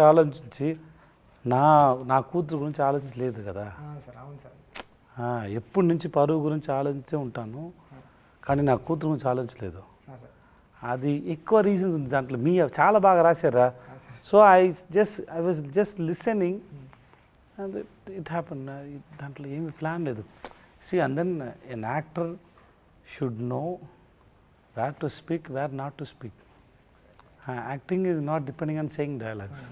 ఆలోచించి నా కూతురు గురించి ఆలోచించలేదు కదా. సార్ అవును సార్ ఎప్పటి నుంచి పరువు గురించి ఆలోచించే ఉంటాను, కానీ నా కూతురు గురించి ఆలోచించలేదు. అది ఎక్కువ రీజన్స్ ఉంది దాంట్లో. మీ చాలా బాగా రాశారా. So I was just listening and it happen. దాంట్లో ఏమి ప్లాన్ లేదు. See and then an actor should know where to speak, where not to speak. Acting is not depending on saying dialogues.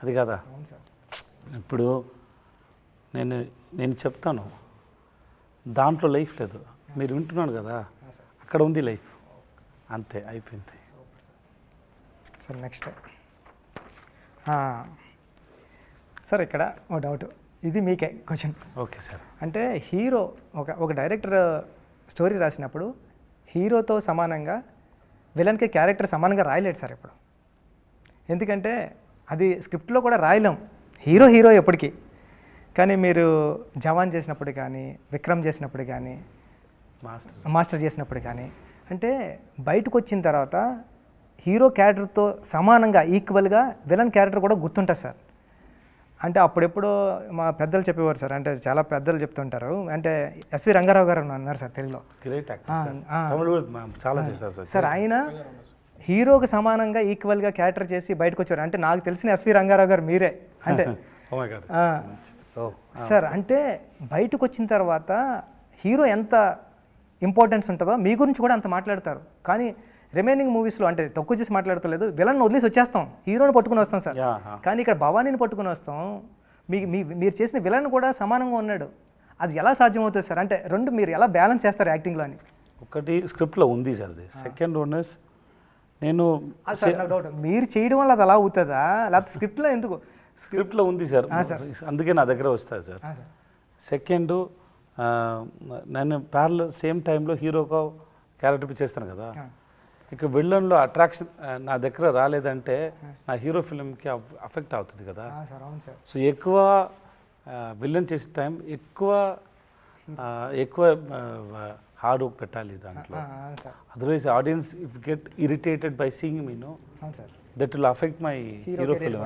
అది కదా. ఇప్పుడు నేను చెప్తాను, దాంట్లో లైఫ్ లేదు, మీరు వింటున్నాను కదా, అక్కడ ఉంది లైఫ్. అంతే, అయిపోయింది. సార్ నెక్స్ట్ సార్ ఇక్కడ ఓ డౌట్, ఇది మీకే క్వశ్చన్. Okay sir. అంటే హీరో ఒక డైరెక్టర్ స్టోరీ రాసినప్పుడు హీరోతో సమానంగా విలన్కి క్యారెక్టర్ సమానంగా రాయలేడు సార్ ఇప్పుడు. ఎందుకంటే అది స్క్రిప్ట్లో కూడా రాయలేం, హీరో ఎప్పటికీ. కానీ మీరు జవాన్ చేసినప్పుడు కానీ, విక్రమ్ చేసినప్పుడు కానీ, మాస్టర్ చేసినప్పుడు కానీ, అంటే బయటకు వచ్చిన తర్వాత హీరో క్యారెక్టర్తో సమానంగా ఈక్వల్గా విలన్ క్యారెక్టర్ కూడా గుర్తుంటుంది సార్. అంటే అప్పుడెప్పుడో మా పెద్దలు చెప్పేవారు సార్, అంటే చాలా పెద్దలు చెప్తుంటారు. అంటే ఎస్వి రంగారావు గారు ఉన్నారు సార్ తెలుగులో. గ్రేట్ యాక్టర్, చాలా చేశారు సార్. ఆయన హీరోకి సమానంగా ఈక్వల్గా క్యారెక్టర్ చేసి బయటకు వచ్చారు. అంటే నాకు తెలిసిన ఎస్వి రంగారావు గారు మీరే. అంటే సార్ అంటే బయటకు వచ్చిన తర్వాత హీరో ఎంత ఇంపార్టెన్స్ ఉంటుందో మీ గురించి కూడా అంత మాట్లాడతారు. కానీ రిమైనింగ్ మూవీస్లో అంటే తక్కువ చేసి మాట్లాడతలేదు, విలన్ వదిలేసి వచ్చేస్తాం, హీరోని పట్టుకుని వస్తాం సార్. కానీ ఇక్కడ భవానీని పట్టుకుని వస్తాం, మీరు చేసిన విలన్ కూడా సమానంగా ఉన్నాడు. అది ఎలా సాధ్యమవుతుంది సార్? అంటే రెండు మీరు ఎలా బ్యాలెన్స్ చేస్తారు యాక్టింగ్లో అని? ఒకటి స్క్రిప్ట్లో ఉంది సార్ అది. సెకండ్ వన్ ఇస్ నేను డౌట్, మీరు చేయడం వల్ల అది అలా అవుతుందా, లేకపోతే స్క్రిప్ట్లో ఎందుకు? స్క్రిప్ట్లో ఉంది సార్, అందుకే నా దగ్గర వస్తుంది సార్. సెకండ్, నేను ప్యారలల్ సేమ్ టైంలో హీరోగా క్యారెక్టర్ చేస్తాను కదా. ఇక విలన్లో అట్రాక్షన్ నా దగ్గర రాలేదంటే నా హీరో ఫిల్మ్కి అఫెక్ట్ అవుతుంది కదా. సో ఎక్కువ విలన్ చేసే టైం ఎక్కువ హార్డ్ వర్క్ పెట్టాలి దాంట్లో. Otherwise audience if get irritated by seeing me no, that will affect my hero film.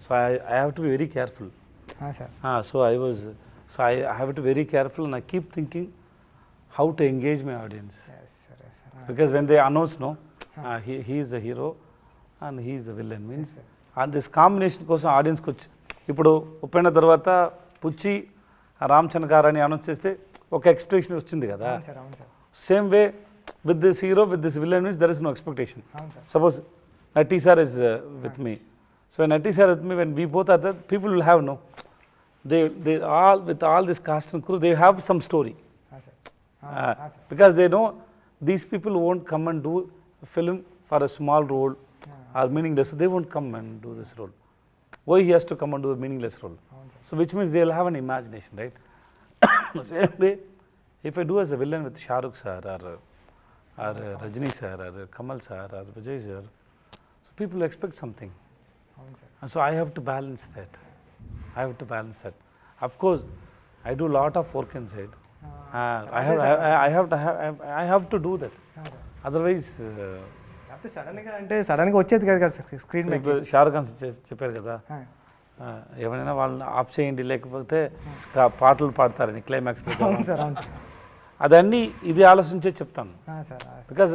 So I have to be very careful. So I have to be very careful, and I keep thinking how to engage my audience. Because when they announce no, he is the hero and he is the villain means, and this combination కోసం ఆడియన్స్కి వచ్చి ఇప్పుడు ఒప్పిన తర్వాత పుచ్చి రామచంద్ర గారు అని announce చేస్తే ఒక expectation వచ్చింది కదా. Same way with this hero with this villain means there is no expectation. Suppose Nati sir is with me. So Nati sir with me, when we both are there, people will have no. They all with all this cast and crew, they have some story. Because they know these people won't come and do a film for a small role or meaningless. So they won't come and do this role. Why he has to come and do a meaningless role? So which means they will have an imagination, right? Same way, if I do as a villain with Shah Rukh sir or Rajini sir or Kamal sir or Vijay sir, people expect something. And so I have to balance that. Of course, I do a lot of work inside. I have to do that. Otherwise, అంతే సడన్గా అంటే సడన్గా వచ్చేది కాదు కదా sir screen మీద. ఇప్పుడు షారుఖ్ ఖాన్ చెప్పారు కదా, ఎవరైనా వాళ్ళని ఆఫ్ చేయండి లేకపోతే పాటలు పాడతారని క్లైమాక్స్లో. అవును సార్, అవును అదన్నీ ఇది ఆలోచించే చెప్తాను, sir. Because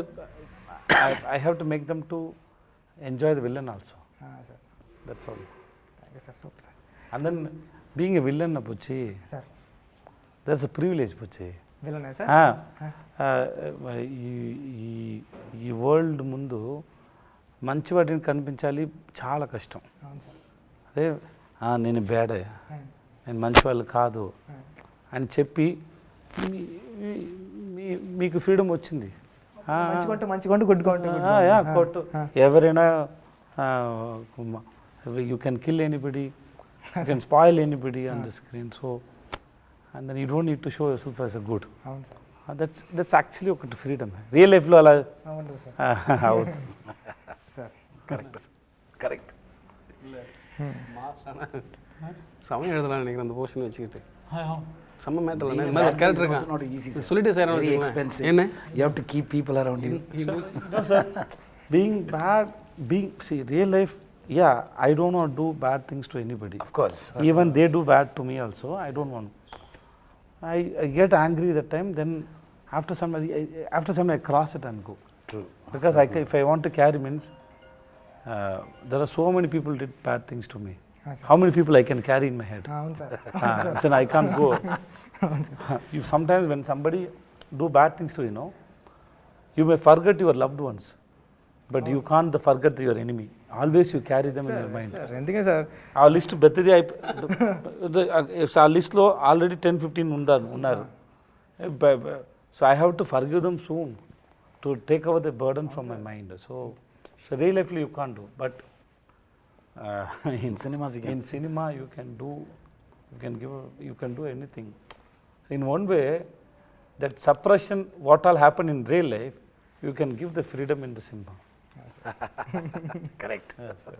I have to make them to enjoy the villain also. Sir that's all. Thank you sir, super sir. And then being a villain Puchi, sir that's a privilege Puchi. విలనే సార్. ఈ world ముందు మంచి వాటిని కనిపించాలి చాలా కష్టం. అవును sir. అదే నేను బ్యాడే, నేను మంచి వాళ్ళు కాదు అని చెప్పి మీకు ఫ్రీడమ్ వచ్చింది. మంచిగా కొట్టు ఎవరైనా, you can kill anybody, you can spoil anybody on the screen. So and then you don't need to show yourself as a good. అవును సార్. దట్స్ యాక్చువల్లీ ఒకటి ఫ్రీడమ్. రియల్ లైఫ్లో అలా అవును సార్. అవుతుంది సార్ கரெக்ட். சமயம் எழுதலாம் நினைக்கிறேன் அந்த போர்ஷன் வச்சுக்கிட்டு. செம்ம மேட்டர் இந்த மாதிரி ஒரு கேரக்டர் It's not easy, இருக்கான் sir. சொல்லிட்டு சார் Very expensive. என்ன You have to keep people around you. No, sir. Being bad, see, real life, yeah, I don't want to do bad things to anybody. Of course. Even they do bad to me also, I don't want. I get angry that time, then after some I cross it and go. True. Because if I want to carry means, there are so many people did bad things to me. How many people I can carry in my head? అవును sir. Then I can't go. You sometimes when somebody do bad things to you, you may forget your loved ones, but you can't forget your enemy. Always you carry them in your mind. Sir ఎందుకే sir ఆ list పెద్దది ఆ లిస్ట్లో already 10-15 ఉన్నారు. So I have to forgive them soon to take our the burden from my mind. So real లైఫ్లో you can't do, but In cinemas you can. in cinema you can do anything. So in one way, that suppression what all happen in real life, you can give the freedom in the cinema. Correct. Yes, sir.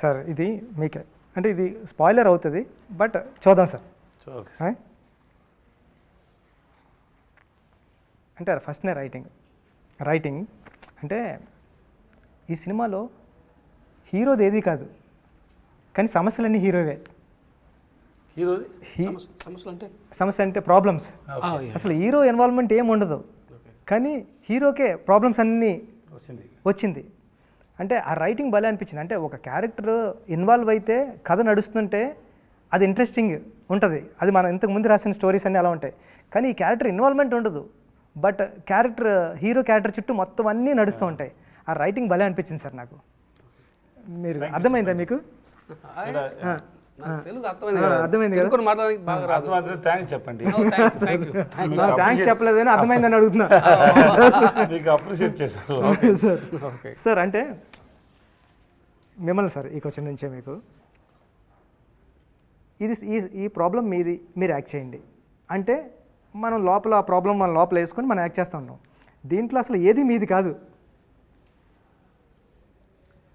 Sir ఇది మీకే అంటే ఇది spoiler అవుతుంది, but చూద్దాం sir. So okay, sir. అంటే ఫస్ట్నే writing అంటే ఈ సినిమాలో హీరోది ఏది కాదు, కానీ సమస్యలన్నీ హీరోవే. Hero సమస్యలు అంటే సమస్య అంటే ప్రాబ్లమ్స్. అసలు హీరో ఇన్వాల్వ్మెంట్ ఏమి ఉండదు, కానీ హీరోకే ప్రాబ్లమ్స్ అన్నీ వచ్చింది. అంటే ఆ రైటింగ్ భలే అనిపించింది. అంటే ఒక క్యారెక్టర్ ఇన్వాల్వ్ అయితే కథ నడుస్తుంటే అది ఇంట్రెస్టింగ్ ఉంటుంది. అది మనం ఇంతకుముందు రాసిన స్టోరీస్ అన్నీ అలా ఉంటాయి, కానీ ఈ క్యారెక్టర్ ఇన్వాల్వ్మెంట్ ఉండదు, బట్ హీరో క్యారెక్టర్ చుట్టూ మొత్తం అన్నీ నడుస్తూ ఉంటాయి. ఆ రైటింగ్ భలే అనిపించింది సార్ నాకు. మీరు అర్థమైందా మీకు? తెలుగు అర్థమైంది కదా? తెలుగు మాట్లాడడానికి బాగా రాదు. థ్యాంక్స్ చెప్పండి. థ్యాంక్స్ చెప్పలేదని అర్థమైందని అడుగుతున్నా. మీకు అప్రిషియేట్ చేశారు సార్. అంటే మిమ్మల్ని సార్ ఈ క్వశ్చన్ నుంచే మీకు ఇది ఈ ప్రాబ్లం మీది, మీరు యాక్ట్ చేయండి అంటే మనం లోపల ఆ ప్రాబ్లం మన లోపల వేసుకొని మనం యాక్ట్ చేస్తూ ఉంటాం. దీంట్లో అసలు ఏది మీది కాదు,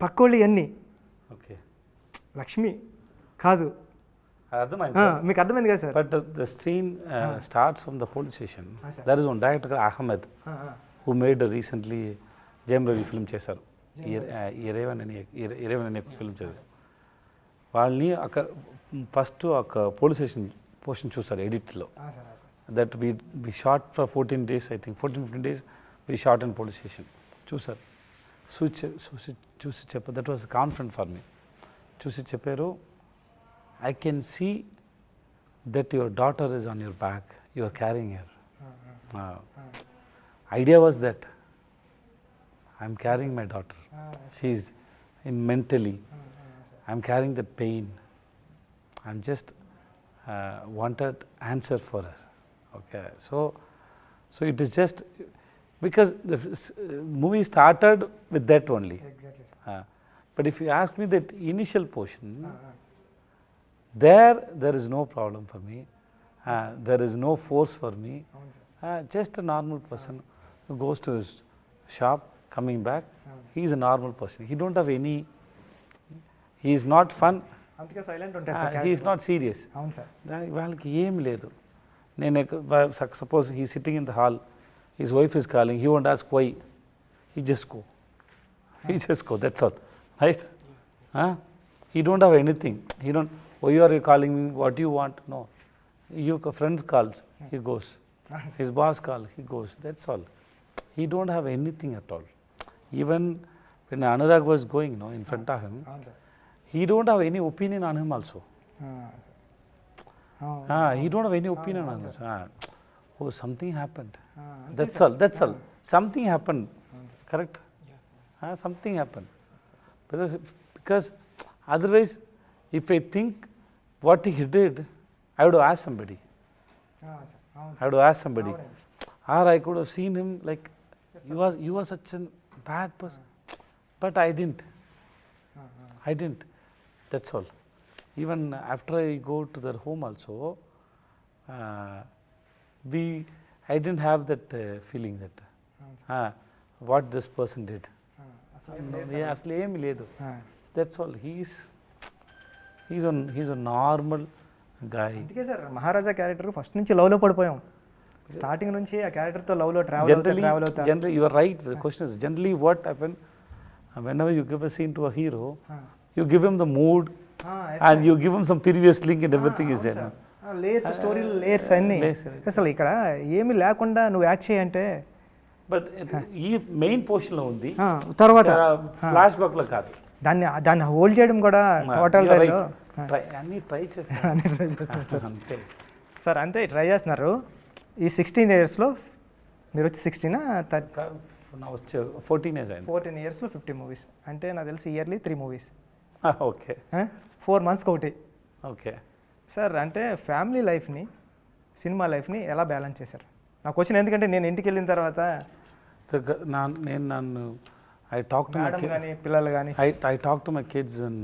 పక్కోళ్ళు అన్నీ. ఓకే, లక్ష్మి కాదు. అర్థమైంది మీకు అర్థమైంది కదా sir? But the scene starts from the police station. There is one director Ahmed who made recently Jayam Ravi film చేశారు, ఇరేవన్ అనే ఫిల్మ్ చేశారు. వాళ్ళని అక్కడ ఫస్ట్ ఒక పోలీస్ స్టేషన్ పోర్షన్ చూస్తారు ఎడిట్లో. That we shot for 14 days, I think 14-15 days we shot in police station. చూసారు, చూసి చెప్పారు, that was confident for me. చూసి చెప్పారు, I can see that your daughter is on your back, you are carrying her. Idea was that I am carrying my daughter. She is mentally, I am carrying the pain. I am just wanted answer for her. Okay, so it is just because the movie started with that only. Exactly. But if you ask me that initial portion, there is no problem for me. There is no force for me. Just a normal person who goes to his shop, coming back. He is a normal person. He don't have any. He is not fun. అందుకే silent ఉంటారు sir. He is not serious. అవును sir. వాళ్ళకి ఏం లేదు. నేను suppose he is sitting in the hall, his wife is calling. He won't ask why. He just go. he just go, that's all, right? Huh? He don't have anything. He don't, why are you calling me, what do you want? No. Your friend calls, he goes. His boss calls, he goes, that's all. He don't have anything at all. Even when Anurag was going, no, in front of him, అవును sir he don't have any opinion on him also. He don't have any opinion on this. Oh, something happened. That's all. That's all. Something happened. Correct? Something happened. Because otherwise, if I think what he did, I would have asked somebody. I would have asked somebody. Or I could have seen him like, you was such a bad person. But I didn't. I didn't. That's all. Even after I go to their home also, I didn't have that feeling that what this person did. అసలు ఏమి లేదు. That's all. He's a normal guy. అందుకే sir మహారాజా character first నుంచి లవ్లో పడిపోయాం. Starting నుంచి ఆ క్యారెక్టర్తో లవ్లో ట్రావెల్ అవుతా. Generally, you are right. The question is generally what happened whenever you give a scene to a hero, you give him the mood and you give him some previous link and everything is there. Layers story layers అన్నీ అసలు ఇక్కడ ఏమి లేకుండా నువ్వు act చేయంటే but ఈ main పోర్షన్లో ఉంది, తర్వాత ఫ్లాష్ బ్యాక్లో కాదు. దాన్ని హోల్డ్ చేయడం కూడా టోటల్ అన్నీ ట్రై చేస్తాను సార్. అంతే సార్ అంతే ట్రై చేస్తున్నారు. ఈ 16 yearsలో మీరు వచ్చి 16 వచ్చే 14 years అయింది. 14 yearsలో 50 movies అంటే నాకు తెలిసి ఇయర్లీ 3 movies. ఓకే 4 monthsకి ఒకటి. ఓకే సార్ అంటే ఫ్యామిలీ లైఫ్ని సినిమా లైఫ్ని ఎలా బ్యాలెన్స్ చేశారు? నాకు వచ్చిన ఎందుకంటే నేను ఇంటికి వెళ్ళిన తర్వాత నన్ను I talk to my kids. పిల్లలు కానీ I talk to my kids and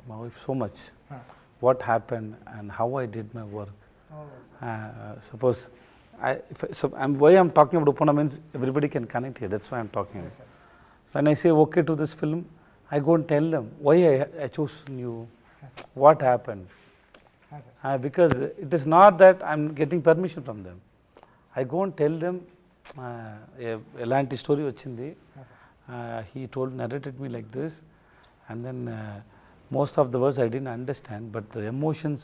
my wife so much. What happened and how I did my work. Suppose why I'm talking about Upana means everybody can connect here. That's why I'm talking. Yes, when I say okay to this film, I go and tell them why I chose you. Yes, what happened. Yes, because it is not that I'm getting permission from them. I go and tell them elanti story vachindi. He narrated me like this, and then most of the words I didn't understand, but the emotions,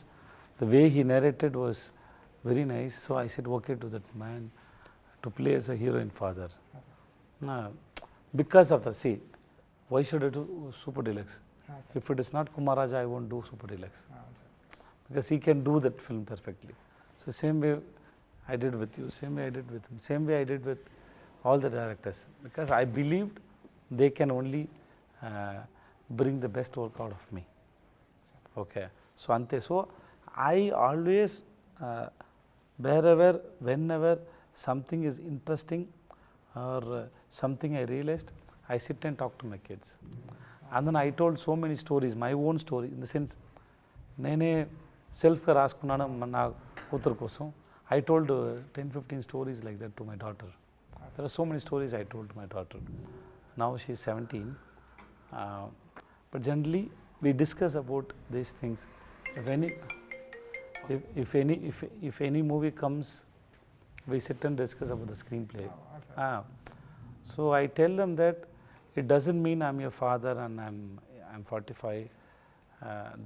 the way he narrated was very nice. So I said okay to that man to play as a hero and father. Because of the why should I do Super Deluxe? If it is not Kumar Raja, I won't do Super Deluxe. Because he can do that film perfectly. So same way I did with you, same way I did with him, same way I did with all the directors. Because I believed they can only bring the best work out of me. Okay. So ante. So I always wherever, whenever something is interesting or something I realized, I sit and talk to my kids. And then I told so many stories, my own story, in the sense, nene self-ga raskunnanu na kootaru kosam. I told 10-15 stories like that to my daughter. There are so many stories I told to my daughter. Now she is 17. But generally, we discuss about these things. If any movie comes, we sit and discuss about the screenplay. So I tell them that it doesn't mean I'm your father and I'm 45.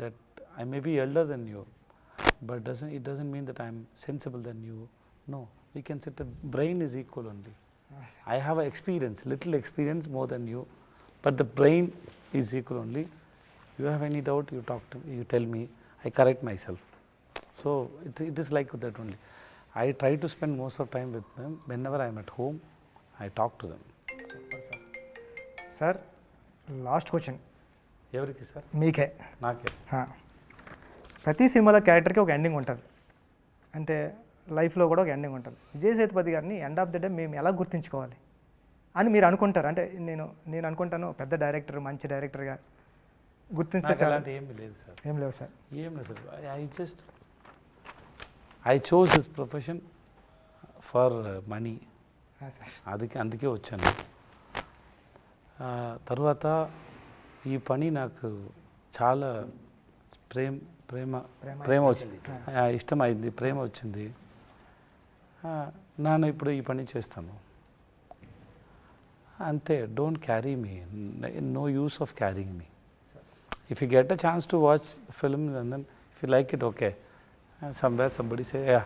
That I may be elder than you, but it doesn't mean that I'm sensible than you. No, we can sit. Brain is equal only. I have experience, little experience more than you, but the brain is equal only. You have any doubt, you talk to me, you tell me, I correct myself. So it is like that only. I try to spend most of time with them. Whenever I am at home, I talk to them. Sir, last question. Evariki sir? మీకే. నాకే. ప్రతి సినిమాలో క్యారెక్టర్కి ఒక ending ఉంటుంది, అంటే లైఫ్లో కూడా ఒక ఎండింగ్ ఉంటుంది. విజయ్ సేతుపతి గారిని ఎండ్ ఆఫ్ ద డే మేము ఎలా గుర్తుంచుకోవాలి అని మీరు అనుకుంటారు? అంటే నేను అనుకుంటాను పెద్ద డైరెక్టర్, మంచి డైరెక్టర్గా గుర్తించే అలాంటి ఏమి లేదు సార్. ఏం లేవు సార్. ఏం లేదు sir. I chose this profession for money. అందుకే వచ్చాను. తర్వాత ఈ పని నాకు చాలా ప్రేమ వచ్చింది, ఇష్టమైంది, ప్రేమ వచ్చింది. నేను ఇప్పుడు ఈ పని చేస్తాను. ante, don't carry me. No use of carrying me. If you get a chance to watch the film and then if you like it, okay. Somewhere somebody say, yeah,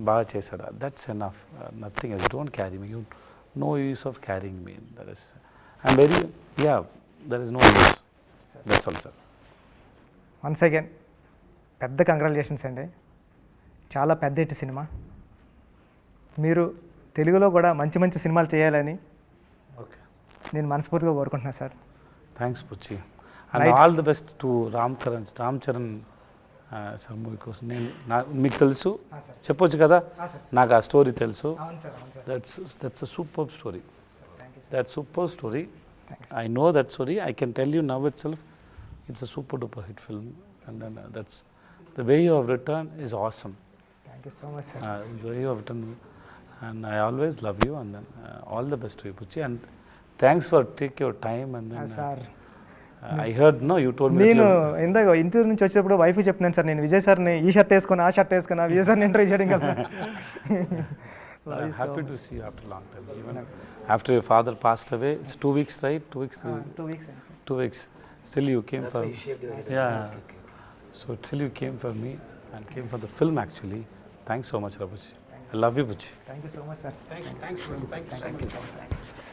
baga chesada. That's enough. Nothing else. Don't carry me. No use of carrying me. That is, I'm very, yeah, there is no use. That's all, sir. Once again పెద్ద congratulations అండి. చాలా పెద్ద hit cinema. మీరు తెలుగులో కూడా మంచి మంచి సినిమాలు చేయాలని నేను మనస్ఫూర్తిగా కోరుకుంటున్నాను sir. Thanks Puchi. And all the best to Ram Charan sir movie కోసం. నేను మీకు తెలుసు చెప్పొచ్చు కదా, నాకు ఆ స్టోరీ తెలుసు. That's a super story. That's super story. I know that story. I can tell you now itself, it's a super duper hit film. And then that's the way you have written is awesome. Thank you so much, sir. The way you have written, and I always love you. And then all the best to you, Puchi. And thanks for take your time. And then sir, I heard, no, you told me. నేను ఇందాక interview నుంచి వచ్చేటప్పుడు wife చెప్తున్నాను sir, నేను విజయ్ సార్ని ఈ shirt వేసుకుని ఆ షర్ట్ వేసుకున్నా విజయ్ సార్ని ఇంటర్వ్యూ చేయడం కదా. I'm happy to see you after a long time. Even after your father passed away, it's 2 weeks, right? 2 weeks, 2 weeks. 2 weeks. Still you came for. Yeah. Okay. So still you came for me and came for the film actually. Thanks so much, Rabuchi. I love you, Puchi. Thank you so much, sir. Thanks.